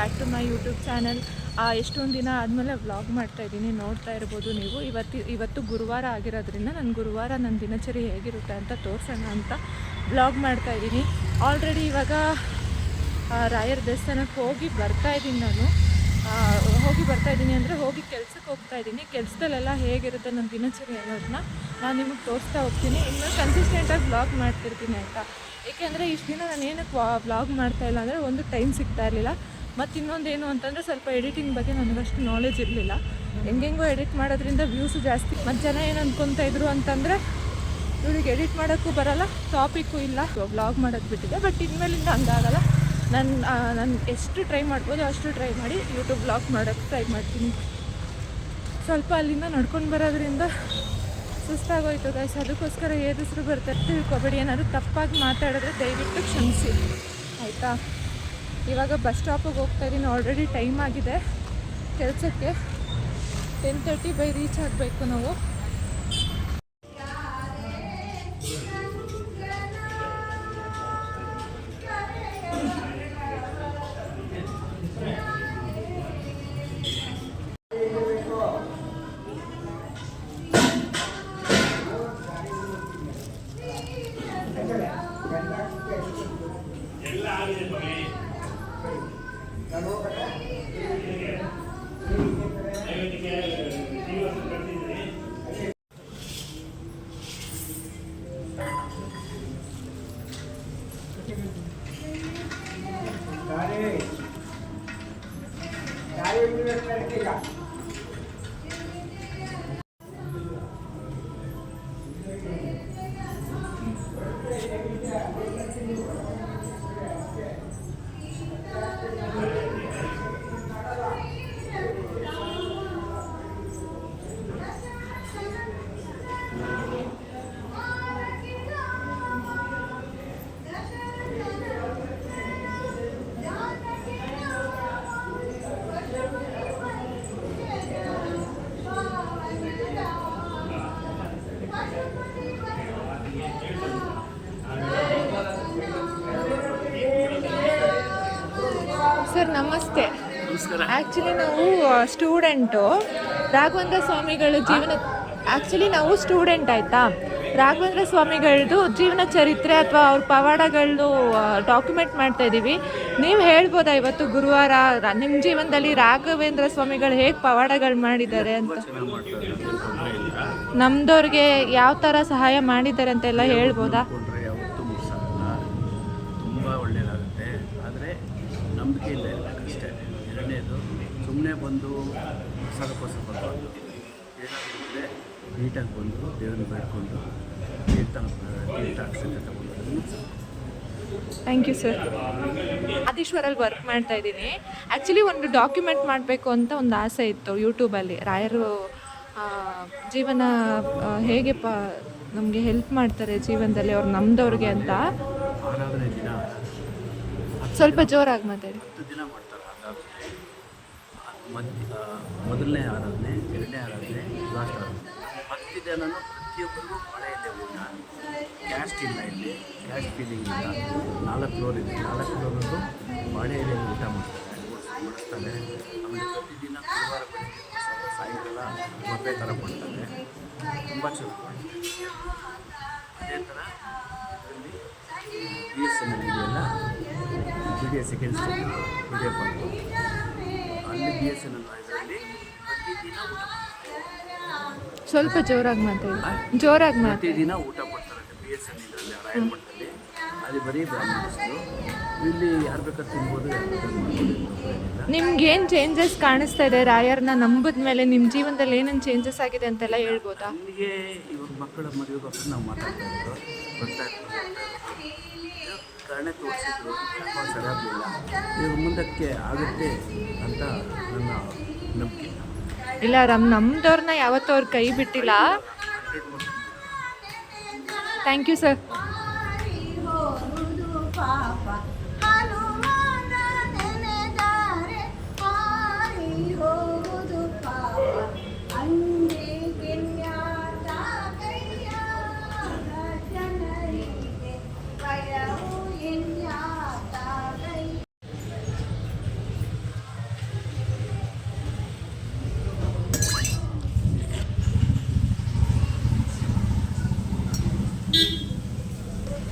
Back to my YouTube channel. ಎಷ್ಟೊಂದು ದಿನ ಆದಮೇಲೆ ವ್ಲಾಗ್ ಮಾಡ್ತಾಯಿದ್ದೀನಿ, ನೋಡ್ತಾ ಇರ್ಬೋದು ನೀವು. ಇವತ್ತು ಗುರುವಾರ ಆಗಿರೋದ್ರಿಂದ ನಾನು ಗುರುವಾರ ನನ್ನ ದಿನಚರಿ ಹೇಗಿರುತ್ತೆ ಅಂತ ತೋರಿಸೋಣ ಅಂತ ವ್ಲಾಗ್ ಮಾಡ್ತಾಯಿದ್ದೀನಿ. ಆಲ್ರೆಡಿ ಇವಾಗ ರಾಯರ ದೇವಸ್ಥಾನಕ್ಕೆ ಹೋಗಿ ಬರ್ತಾಯಿದ್ದೀನಿ. ನಾನು ಹೋಗಿ ಬರ್ತಾಯಿದ್ದೀನಿ ಅಂದರೆ ಹೋಗಿ ಕೆಲ್ಸಕ್ಕೆ ಹೋಗ್ತಾಯಿದ್ದೀನಿ. ಕೆಲಸದಲ್ಲೆಲ್ಲ ಹೇಗಿರುತ್ತೆ ನನ್ನ ದಿನಚರಿ ಅನ್ನೋದನ್ನ ನಾನು ನಿಮಗೆ ತೋರಿಸ್ತಾ ಹೋಗ್ತೀನಿ. ಇನ್ನು ಕನ್ಸಿಸ್ಟೆಂಟಾಗಿ ವ್ಲಾಗ್ ಮಾಡ್ತಿರ್ತೀನಿ ಆಯಿತಾ. ಏಕೆಂದರೆ ಇಷ್ಟು ದಿನ ನಾನು ಏನಕ್ಕೆ ವ್ಲಾಗ್ ಮಾಡ್ತಾಯಿಲ್ಲ ಅಂದರೆ ಒಂದು ಟೈಮ್ ಸಿಗ್ತಾ ಇರಲಿಲ್ಲ, ಮತ್ತು ಇನ್ನೊಂದೇನು ಅಂತಂದರೆ ಸ್ವಲ್ಪ ಎಡಿಟಿಂಗ್ ಬಗ್ಗೆ ನನಗಷ್ಟು ನಾಲೆಜ್ ಇರಲಿಲ್ಲ. ಹೆಂಗೆಂಗೋ ಎಡಿಟ್ ಮಾಡೋದ್ರಿಂದ ವ್ಯೂಸು ಜಾಸ್ತಿ. ಮತ್ತು ಜನ ಏನು ಅಂದ್ಕೊತಾಯಿದ್ರು ಅಂತಂದರೆ ಇವ್ರಿಗೆ ಎಡಿಟ್ ಮಾಡೋಕ್ಕೂ ಬರೋಲ್ಲ, ಟಾಪಿಕ್ಕು ಇಲ್ಲ, ವ್ಲಾಗ್ ಮಾಡೋದು ಬಿಟ್ಟಿದೆ. ಬಟ್ ಇನ್ಮೇಲಿಂದ ಹಂಗಾಗಲ್ಲ. ನಾನು ಎಷ್ಟು ಟ್ರೈ ಮಾಡ್ಬೋದು ಅಷ್ಟು ಟ್ರೈ ಮಾಡಿ ಯೂಟ್ಯೂಬ್ ವ್ಲಾಗ್ ಮಾಡೋಕ್ಕೆ ಟ್ರೈ ಮಾಡ್ತೀನಿ. ಸ್ವಲ್ಪ ಅಲ್ಲಿಂದ ನಡ್ಕೊಂಡು ಬರೋದ್ರಿಂದ ಸುಸ್ತಾಗೋಯ್ತು ಗೈಸ್, ಅದಕ್ಕೋಸ್ಕರ ಏದಿಸ್ರು ಬರ್ತಾರೆ ತಿಳ್ಕೊಬೇಡಿ. ಏನಾದರೂ ತಪ್ಪಾಗಿ ಮಾತಾಡಿದ್ರೆ ದಯವಿಟ್ಟು ಕ್ಷಮಿಸಿ ಆಯಿತಾ. ಇವಾಗ ಬಸ್ ಸ್ಟಾಪಿಗೆ ಹೋಗ್ತಾಯಿದ್ದೀನಿ. ಆಲ್ರೆಡಿ ಟೈಮ್ ಆಗಿದೆ ಕೆಲಸಕ್ಕೆ. 10:30 ಬೈ ರೀಚ್ ಆಗಬೇಕು ನಾವು. ಸರ್ ನಮಸ್ತೆ. ಆ್ಯಕ್ಚುಲಿ ನಾವು ಸ್ಟೂಡೆಂಟು ರಾಘವೇಂದ್ರ ಸ್ವಾಮಿಗಳ ನಾವು ಸ್ಟೂಡೆಂಟ್ ಆಯಿತಾ. ರಾಘವೇಂದ್ರ ಸ್ವಾಮಿಗಳದ್ದು ಜೀವನ ಚರಿತ್ರೆ ಅಥವಾ ಅವ್ರ ಪವಾಡಗಳದ್ದು ಡಾಕ್ಯುಮೆಂಟ್ ಮಾಡ್ತಾಯಿದ್ದೀವಿ. ನೀವು ಹೇಳ್ಬೋದಾ ಇವತ್ತು ಗುರುವಾರ ನಿಮ್ಮ ಜೀವನದಲ್ಲಿ ರಾಘವೇಂದ್ರ ಸ್ವಾಮಿಗಳು ಹೇಗೆ ಪವಾಡಗಳು ಮಾಡಿದ್ದಾರೆ ಅಂತ, ನಮ್ಮದವ್ರಿಗೆ ಯಾವ ಥರ ಸಹಾಯ ಮಾಡಿದ್ದಾರೆ ಅಂತೆಲ್ಲ ಹೇಳ್ಬೋದಾ? ನಂಬಿಕೆ ಇಲ್ಲ ಇರಬೇಕಷ್ಟೇ. ಎರಡನೇದು ಸುಮ್ಮನೆ ಬಂದು ಹೊಸ ಬರಬಾರ್ದು. ಏನಾದರೆ ನೀಟಾಗಿ ಬಂದು ದೇವ್ರನ್ನ ಬೇಡ್ಕೊಂಡು ತೀರ್ಥ ಅಕ್ಷತೆ ತಗೊಂಡು. Thank you sir. ಆದೀಶ್ವರಲ್ಲಿ ವರ್ಕ್ ಮಾಡ್ತಾ ಇದ್ದೀನಿ. ಆ್ಯಕ್ಚುಲಿ ಒಂದು ಡಾಕ್ಯುಮೆಂಟ್ ಮಾಡಬೇಕು ಅಂತ ಒಂದು ಆಸೆ ಇತ್ತು ಯೂಟ್ಯೂಬಲ್ಲಿ. ರಾಯರು ಜೀವನ ಹೇಗೆ ನಮಗೆ ಹೆಲ್ಪ್ ಮಾಡ್ತಾರೆ ಜೀವನದಲ್ಲಿ ಅವ್ರು ನಮ್ಮದವ್ರಿಗೆ ಅಂತ. ಆರಾಧನೆ ದಿನ ಸ್ವಲ್ಪ ಜೋರಾಗಿ ಮಾತಾಡಿ. 10 ದಿನ ಮಾಡ್ತಾರೆ ಆರಾಧನೆ. ಮೊದಲನೇ ಆರಾಧನೆ, ಎರಡನೇ ಆರಾಧನೆ, ಲಾಸ್ಟ್ ಆರಾಧನೆ. 10 ದಿನನೂ ಪ್ರತಿಯೊಬ್ಬರಿಗೂ ಮಳೆಯಲ್ಲೇ ಊಟ. ಕ್ಯಾಸ್ಟ್ ಇಲ್ಲ ಇಲ್ಲಿ, ಕ್ಯಾಸ್ಟ್ ಫೀಲಿಂಗ್ ಇಲ್ಲ. 4 ಫ್ಲೋರ್ ಇದೆ, 4 ಫ್ಲೋರ್ನಲ್ಲೂ ಮಳೆಯಲ್ಲೇ ಊಟ ಮಾಡಿಸ್ತಾರೆ. ಆಮೇಲೆ ಪ್ರತಿದಿನ ಗುರುವಾರ ಬೆಳಗ್ಗೆ ಸಾಯಂಕಾಲ ಮೊಟ್ಟೆ ಥರ ಕೊಡ್ತಾರೆ. ತುಂಬ ಚೆನ್ನಾಗಿ. ಅದೇ ಥರ ಇದರಲ್ಲಿ BSNL ಇದೆಯಲ್ಲ, BDS ಸೆಕೆಂಡ್ ಸ್ಟೇಜ್ ವಿಡಿಯೋ ಬಂತು. ಅಲ್ಲಿ BSNL ಇದರಲ್ಲಿ ಪ್ರತಿದಿನ ಊಟ. ಸ್ವಲ್ಪ ಜೋರಾಗಿ ಮಾತಾಡಿ. ಪ್ರತಿದಿನ ಊಟ ಕೊಡ್ತಾರೆ BSNL ಇದರಲ್ಲಿ, ರಾಯಮಠದಲ್ಲಿ. ಅಲ್ಲಿ ಬರೀ ಬ್ರಾಹ್ಮಣರು. ಇಲ್ಲಿ ಯಾರು ಬೇಕಾದ್ರೂ ತಿನ್ಬೋದು, ಯಾರು ಬೇಕಾದ್ರೂ ಮಾಡ್ಬೋದು. ನಿಮ್ಗೇನು ಚೇಂಜಸ್ ಕಾಣಿಸ್ತಾ ಇದೆ ರಾಯರ್ನ ನಂಬಿದ ಮೇಲೆ? ನಿಮ್ಮ ಜೀವನದಲ್ಲಿ ಏನೇನು ಚೇಂಜಸ್ ಆಗಿದೆ ಅಂತೆಲ್ಲ ಹೇಳ್ಬೋದಾ? ನನಗೆ ಇವಾಗ ಮಕ್ಕಳ ಮದುವೆಗೋಸ್ಕರ ನಾವು ಮಾತಾಡ್ತಾ ಇರೋದು ಬರ್ತಾ ಕಾರಣ ತೋರಿಸಿದ್ರು, ಯಾಕೋ ಸರಿಯಾಗಲಿಲ್ಲ. ಇವಾಗ ಮುಂದಕ್ಕೆ ಆಗುತ್ತೆ ಅಂತ ನನ್ನ ನಂಬಿಕೆ. ಇಲ್ಲ, ನಮ್ಮದವ್ರನ್ನ ಯಾವತ್ತೂ ಅವ್ರು ಕೈ ಬಿಟ್ಟಿಲ್ಲ. Thank you sir.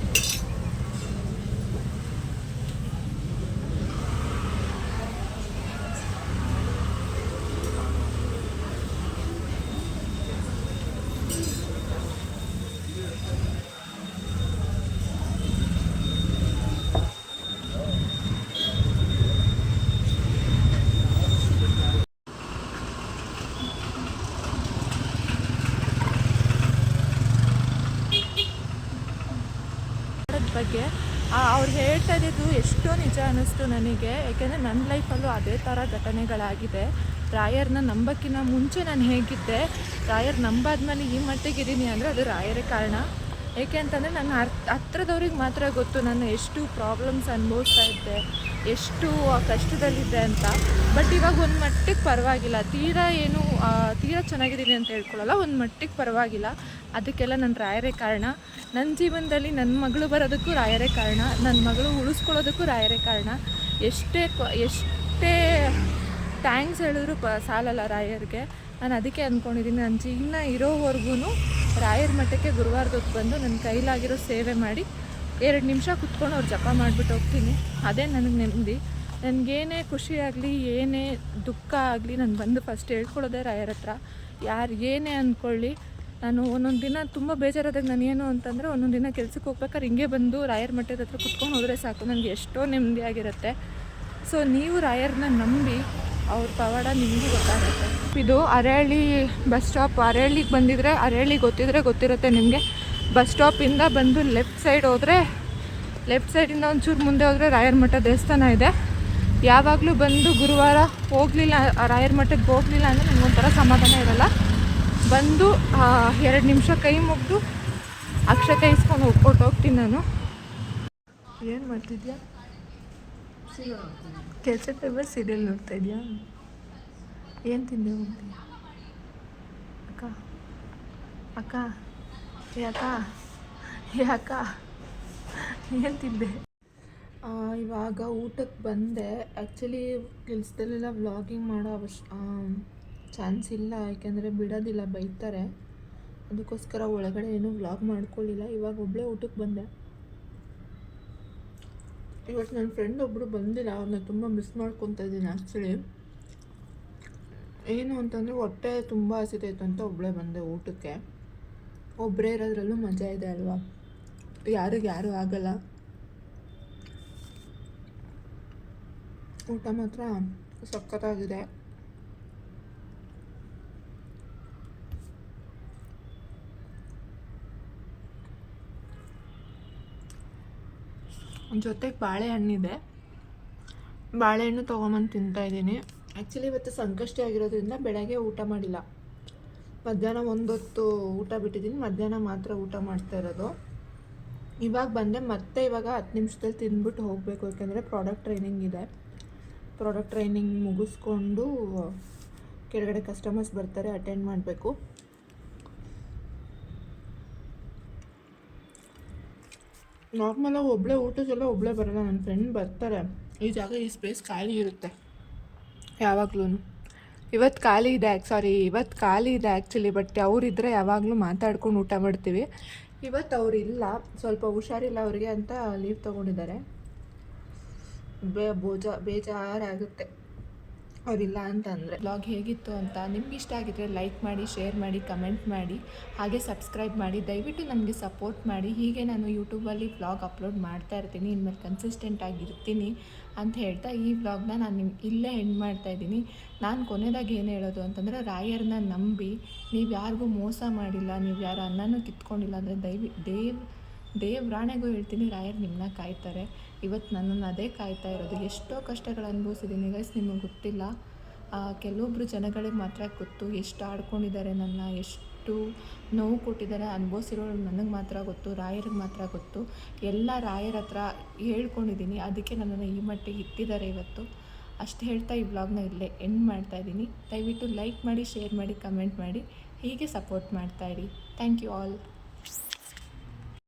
ಬಗ್ಗೆ ಅವ್ರು ಹೇಳ್ತಾ ಇದ್ದಿದ್ದು ಎಷ್ಟೋ ನಿಜ ಅನ್ನಿಸ್ತು ನನಗೆ. ಯಾಕೆಂದರೆ ನನ್ನ ಲೈಫಲ್ಲೂ ಅದೇ ಥರ ಘಟನೆಗಳಾಗಿದೆ. ರಾಯರ್ನ ನಂಬೋಕ್ಕಿಂತ ಮುಂಚೆ ನಾನು ಹೇಗಿದ್ದೆ, ರಾಯರ್ ನಂಬಾದ್ಮೇಲೆ ಈ ಮಟ್ಟಿಗಿದ್ದೀನಿ ಅಂದರೆ ಅದು ರಾಯರೇ ಕಾರಣ. ಏಕೆ ಅಂತಂದರೆ ನನ್ನ ಹತ್ರದವ್ರಿಗೆ ಮಾತ್ರ ಗೊತ್ತು ನಾನು ಎಷ್ಟು ಪ್ರಾಬ್ಲಮ್ಸ್ ಅನುಭವಿಸ್ತಾ ಇದ್ದೆ, ಎಷ್ಟು ಕಷ್ಟದಲ್ಲಿದ್ದೆ ಅಂತ. ಬಟ್ ಇವಾಗ ಒಂದು ಮಟ್ಟಿಗೆ ಪರವಾಗಿಲ್ಲ, ತೀರಾ ಚೆನ್ನಾಗಿದ್ದೀನಿ ಅಂತ ಹೇಳ್ಕೊಳ್ಳಲ್ಲ, ಒಂದು ಮಟ್ಟಿಗೆ ಪರವಾಗಿಲ್ಲ. ಅದಕ್ಕೆಲ್ಲ ನನ್ನ ರಾಯರೇ ಕಾರಣ. ನನ್ನ ಜೀವನದಲ್ಲಿ ನನ್ನ ಮಗಳು ಬರೋದಕ್ಕೂ ರಾಯರೇ ಕಾರಣ, ನನ್ನ ಮಗಳು ಉಳಿಸ್ಕೊಳ್ಳೋದಕ್ಕೂ ರಾಯರೇ ಕಾರಣ. ಎಷ್ಟೇ ಥ್ಯಾಂಕ್ಸ್ ಹೇಳಿದ್ರು ಸಾಲಲ್ಲ ರಾಯರ್ಗೆ. ನಾನು ಅದಕ್ಕೆ ಅಂದ್ಕೊಂಡಿದ್ದೀನಿ, ನನ್ನ ಜೀವನ ಇರೋವರೆಗೂ ರಾಯರ ಮಠಕ್ಕೆ ಗುರುವಾರದ ಹೊತ್ತು ಬಂದು ನನ್ನ ಕೈಲಾಗಿರೋ ಸೇವೆ ಮಾಡಿ 2 ನಿಮಿಷ ಕುತ್ಕೊಂಡು ಅವ್ರು ಜಪ ಮಾಡಿಬಿಟ್ಟು ಹೋಗ್ತೀನಿ. ಅದೇ ನನಗೆ ನೆಮ್ಮದಿ. ನನಗೇನೇ ಖುಷಿ ಆಗಲಿ, ಏನೇ ದುಃಖ ಆಗಲಿ, ನಾನು ಬಂದು ಫಸ್ಟ್ ಹೇಳ್ಕೊಳ್ಳೋದೇ ರಾಯರ ಹತ್ರ. ಯಾರು ಏನೇ ಅಂದ್ಕೊಳ್ಳಿ, ನಾನು ಒಂದೊಂದು ದಿನ ತುಂಬ ಬೇಜಾರಾದಾಗ ನಾನು ಏನು ಅಂತಂದರೆ, ಒಂದೊಂದು ದಿನ ಕೆಲ್ಸಕ್ಕೆ ಹೋಗ್ಬೇಕಾದ್ರೆ ಹಿಂಗೆ ಬಂದು ರಾಯರ ಮಠದ ಹತ್ರ ಕುತ್ಕೊಂಡು ಹೋದರೆ ಸಾಕು, ನನಗೆ ಎಷ್ಟೋ ನೆಮ್ಮದಿಯಾಗಿರುತ್ತೆ. ಸೊ ನೀವು ರಾಯರನ್ನ ನಂಬಿ, ಅವ್ರ ಪವಾಡ ನಿಮಗೂ ಗೊತ್ತಾಗುತ್ತೆ. ಇದು ಅರಹಳ್ಳಿ ಬಸ್ ಸ್ಟಾಪ್. ಅರಹಳ್ಳಿಗೆ ಬಂದಿದ್ರೆ, ಅರಹಳ್ಳಿ ಗೊತ್ತಿರುತ್ತೆ ನಿಮಗೆ. ಬಸ್ ಸ್ಟಾಪಿಂದ ಬಂದು ಲೆಫ್ಟ್ ಸೈಡ್ ಹೋದರೆ, ಲೆಫ್ಟ್ ಸೈಡಿಂದ ಒಂಚೂರು ಮುಂದೆ ಹೋದರೆ ರಾಯರ ಮಠ ದೇವಸ್ಥಾನ ಇದೆ. ಯಾವಾಗಲೂ ಬಂದು ಗುರುವಾರ ಹೋಗಲಿಲ್ಲ, ರಾಯರ ಮಠಕ್ಕೆ ಹೋಗಲಿಲ್ಲ ಅಂದರೆ ನನಗೊಂಥರ ಸಮಾಧಾನ ಇರೋಲ್ಲ. ಬಂದು 2 ನಿಮಿಷ ಕೈ ಮುಗಿದು ಅಕ್ಷತೆ ಇಸ್ಕೊಂಡು ಹೋಗ್ತೀನಿ ನಾನು. ಏನು ಮಾಡ್ತಿದ್ಯಾ? ಕೆಲಸ ಟೈಮಲ್ಲಿ ಸೀರಿಯಲ್ ನೋಡ್ತಾ ಇದೆಯಾ? ಏನು ತಿಂದೆ ಹೋಗ್ತೀಯ? ಅಕ್ಕ ಅಕ್ಕ ಯಾಕ ಏನು ತಿಂದೆ? ಇವಾಗ ಊಟಕ್ಕೆ ಬಂದೆ. ಆ್ಯಕ್ಚುಲಿ ಕೆಲಸದಲ್ಲೆಲ್ಲ ವ್ಲಾಗಿಂಗ್ ಮಾಡೋ ಚಾನ್ಸ್ ಇಲ್ಲ, ಯಾಕೆಂದರೆ ಬಿಡೋದಿಲ್ಲ, ಬೈತಾರೆ. ಅದಕ್ಕೋಸ್ಕರ ಒಳಗಡೆ ಏನೂ ವ್ಲಾಗ್ ಮಾಡ್ಕೊಳ್ಳಿಲ್ಲ. ಇವಾಗ ಒಬ್ಬಳೇ ಊಟಕ್ಕೆ ಬಂದೆ. ಇವತ್ತು ನನ್ನ ಫ್ರೆಂಡ್ ಒಬ್ಬರು ಬಂದಿಲ್ಲ, ಅವ್ರನ್ನ ತುಂಬ ಮಿಸ್ ಮಾಡ್ಕೊತಾ ಇದ್ದೀನಿ. ಆ್ಯಕ್ಚುಲಿ ಏನು ಅಂತಂದರೆ ಹೊಟ್ಟೆ ತುಂಬ ಹಸಿತೈತೆ ಅಂತ ಒಬ್ಬಳೇ ಬಂದೆ ಊಟಕ್ಕೆ. ಒಬ್ಬರೇ ಇರೋದ್ರಲ್ಲೂ ಮಜಾ ಇದೆ ಅಲ್ವಾ? ಯಾರು ಆಗಲ್ಲ. ಊಟ ಮಾತ್ರ ಸಖತ್ತಾಗಿದೆ. ಜೊತೆಗೆ ಬಾಳೆಹಣ್ಣಿದೆ, ಬಾಳೆಹಣ್ಣು ತೊಗೊಂಬಂದು ತಿಂತಾಯಿದ್ದೀನಿ. ಆ್ಯಕ್ಚುಲಿ ಇವತ್ತು ಸಂಕಷ್ಟಿ ಆಗಿರೋದ್ರಿಂದ ಬೆಳಗ್ಗೆ ಊಟ ಮಾಡಿಲ್ಲ. ಮಧ್ಯಾಹ್ನ 1 ಹೊತ್ತು ಊಟ ಬಿಟ್ಟಿದ್ದೀನಿ, ಮಧ್ಯಾಹ್ನ ಮಾತ್ರ ಊಟ ಮಾಡ್ತಾ ಇರೋದು. ಇವಾಗ ಬಂದೆ, ಮತ್ತೆ ಇವಾಗ 10 ನಿಮಿಷದಲ್ಲಿ ತಿಂದ್ಬಿಟ್ಟು ಹೋಗಬೇಕು. ಯಾಕೆಂದರೆ ಪ್ರಾಡಕ್ಟ್ ಟ್ರೈನಿಂಗ್ ಇದೆ. ಪ್ರಾಡಕ್ಟ್ ಟ್ರೈನಿಂಗ್ ಮುಗಿಸ್ಕೊಂಡು ಕೆಳಗಡೆ ಕಸ್ಟಮರ್ಸ್ ಬರ್ತಾರೆ, ಅಟೆಂಡ್ ಮಾಡಬೇಕು. ನಾರ್ಮಲಾಗಿ ಒಬ್ಬಳೇ ಊಟಕ್ಕೆಲ್ಲ ಒಬ್ಬಳೇ ಬರೋಲ್ಲ, ನನ್ನ ಫ್ರೆಂಡ್ ಬರ್ತಾರೆ. ಈ ಜಾಗ, ಈ ಸ್ಪೇಸ್ ಖಾಲಿ ಇರುತ್ತೆ ಯಾವಾಗ್ಲೂ. ಇವತ್ತು ಖಾಲಿ ಇದೆ ಆ್ಯಕ್ಚುಲಿ. ಬಟ್ ಅವರಿದ್ದರೆ ಯಾವಾಗಲೂ ಮಾತಾಡ್ಕೊಂಡು ಊಟ ಮಾಡ್ತೀವಿ. ಇವತ್ತು ಅವರಿಲ್ಲ, ಸ್ವಲ್ಪ ಹುಷಾರಿಲ್ಲ ಅವರಿಗೆ ಅಂತ ಲೀವ್ ತೊಗೊಂಡಿದ್ದಾರೆ. ಬೇಜಾರಾಗುತ್ತೆ ಅವರಿಲ್ಲ ಅಂತಂದರೆ. ಬ್ಲಾಗ್ ಹೇಗಿತ್ತು ಅಂತ ನಿಮ್ಗೆ ಇಷ್ಟ ಆಗಿದ್ರೆ ಲೈಕ್ ಮಾಡಿ, ಶೇರ್ ಮಾಡಿ, ಕಮೆಂಟ್ ಮಾಡಿ, ಹಾಗೆ ಸಬ್ಸ್ಕ್ರೈಬ್ ಮಾಡಿ. ದಯವಿಟ್ಟು ನನಗೆ ಸಪೋರ್ಟ್ ಮಾಡಿ. ಹೀಗೆ ನಾನು ಯೂಟ್ಯೂಬಲ್ಲಿ ವ್ಲಾಗ್ ಅಪ್ಲೋಡ್ ಮಾಡ್ತಾ ಇರ್ತೀನಿ, ಇನ್ಮೇಲೆ ಕನ್ಸಿಸ್ಟೆಂಟ್ ಆಗಿರ್ತೀನಿ ಅಂತ ಹೇಳ್ತಾ ಈ ವ್ಲಾಗ್ನ ನಾನು ಇಲ್ಲೇ ಎಂಡ್ ಮಾಡ್ತಾಯಿದ್ದೀನಿ. ನಾನು ಕೊನೆಯದಾಗಿ ಏನು ಹೇಳೋದು ಅಂತಂದರೆ, ರಾಯರನ್ನ ನಂಬಿ, ನೀವು ಯಾರಿಗೂ ಮೋಸ ಮಾಡಿಲ್ಲ, ನೀವು ಯಾರು ಅನ್ನನೂ ಕಿತ್ಕೊಂಡಿಲ್ಲ ಅಂದರೆ ದೇವ್ರಾಣೆಗೂ ಹೇಳ್ತೀನಿ, ರಾಯರು ನಿಮ್ಮನ್ನ ಕಾಯ್ತಾರೆ. ಇವತ್ತು ನನ್ನನ್ನು ಅದೇ ಕಾಯ್ತಾ ಇರೋದು. ಎಷ್ಟೋ ಕಷ್ಟಗಳು ಅನುಭವಿಸಿದ್ದೀನಿ ಗೈಸ್, ನಿಮಗೆ ಗೊತ್ತಿಲ್ಲ. ಕೆಲವೊಬ್ಬರು ಜನಗಳಿಗೆ ಮಾತ್ರ ಗೊತ್ತು ಎಷ್ಟು ಆಡ್ಕೊಂಡಿದ್ದಾರೆ ನನ್ನ, ಎಷ್ಟು ನೋವು ಕೊಟ್ಟಿದ್ದಾರೆ. ಅನುಭವಿಸಿರೋರು ನನಗೆ ಮಾತ್ರ ಗೊತ್ತು, ರಾಯರಿಗೆ ಮಾತ್ರ ಗೊತ್ತು. ಎಲ್ಲ ರಾಯರ ಹತ್ರ ಹೇಳ್ಕೊಂಡಿದ್ದೀನಿ, ಅದಕ್ಕೆ ನನ್ನನ್ನು ಈ ಮಟ್ಟಿಗೆ ಇಟ್ಟಿದ್ದಾರೆ ಇವತ್ತು. ಅಷ್ಟು ಹೇಳ್ತಾ ಈ ವ್ಲಾಗ್ನ ಇಲ್ಲೇ ಎಂಡ್ ಮಾಡ್ತಾಯಿದ್ದೀನಿ. ದಯವಿಟ್ಟು ಲೈಕ್ ಮಾಡಿ, ಶೇರ್ ಮಾಡಿ, ಕಮೆಂಟ್ ಮಾಡಿ, ಹೀಗೆ ಸಪೋರ್ಟ್ ಮಾಡ್ತಾಯಿರಿ. Thank you all.